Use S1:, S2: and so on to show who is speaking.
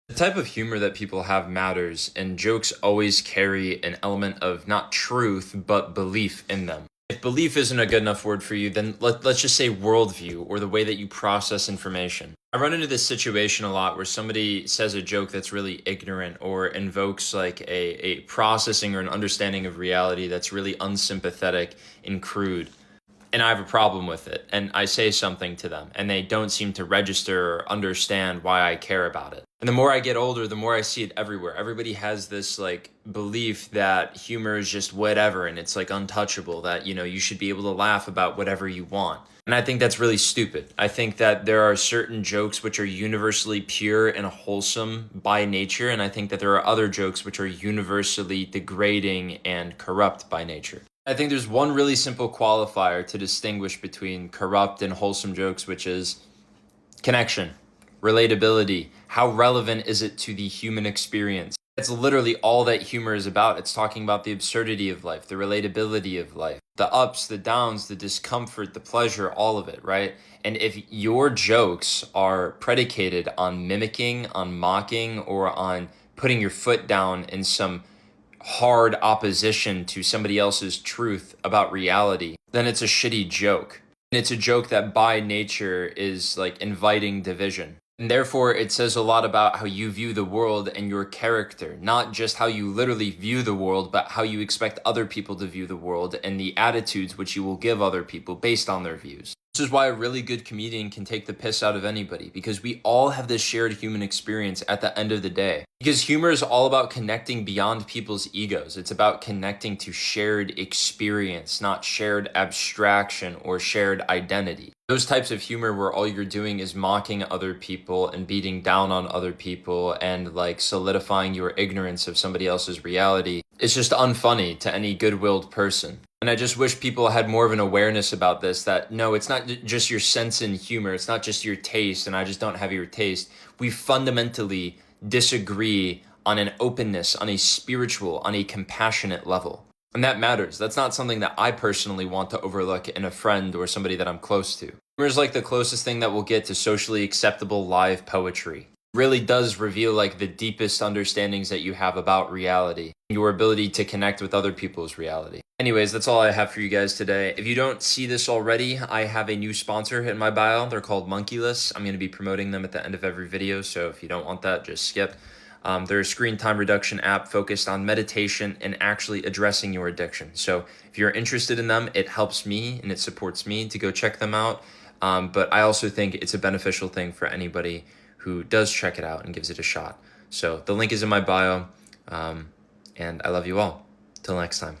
S1: The type of humor that people have matters, and jokes always carry an element of not truth, but belief in them. If belief isn't a good enough word for you, then let's just say worldview or the way that you process information. I run into this situation a lot where somebody says a joke that's really ignorant or invokes like a processing or an understanding of reality that's really unsympathetic and crude, and I have a problem with it, and I say something to them, and they don't seem to register or understand why I care about it. And the more I get older, the more I see it everywhere. Everybody has this like belief that humor is just whatever, and it's like untouchable, that, you should be able to laugh about whatever you want. And I think that's really stupid. I think that there are certain jokes which are universally pure and wholesome by nature, and I think that there are other jokes which are universally degrading and corrupt by nature. I think there's one really simple qualifier to distinguish between corrupt and wholesome jokes, which is connection, relatability. How relevant is it to the human experience? That's literally all that humor is about. It's talking about the absurdity of life, the relatability of life, the ups, the downs, the discomfort, the pleasure, all of it, right? And if your jokes are predicated on mimicking, on mocking, or on putting your foot down in some hard opposition to somebody else's truth about reality, then it's a shitty joke. And it's a joke that by nature is like inviting division. And therefore, it says a lot about how you view the world and your character, not just how you literally view the world, but how you expect other people to view the world and the attitudes which you will give other people based on their views. This is why a really good comedian can take the piss out of anybody, because we all have this shared human experience at the end of the day. Because humor is all about connecting beyond people's egos. It's about connecting to shared experience, not shared abstraction or shared identity. Those types of humor where all you're doing is mocking other people and beating down on other people and like solidifying your ignorance of somebody else's reality, it's just unfunny to any good-willed person. And I just wish people had more of an awareness about this, that no, it's not just your sense in humor. It's not just your taste, and I just don't have your taste. We fundamentally disagree on an openness, on a spiritual, on a compassionate level. And that matters. That's not something that I personally want to overlook in a friend or somebody that I'm close to. Humor is like the closest thing that we'll get to socially acceptable live poetry. Really does reveal like the deepest understandings that you have about reality, your ability to connect with other people's reality. Anyways, that's all I have for you guys today. If you don't see this already, I have a new sponsor in my bio. They're called Monkeyless. I'm going to be promoting them at the end of every video, so if you don't want that, just skip. They're a screen time reduction app focused on meditation and actually addressing your addiction. So if you're interested in them, it helps me and it supports me to go check them out. But I also think it's a beneficial thing for anybody who does check it out and gives it a shot. So the link is in my bio, and I love you all. Till next time.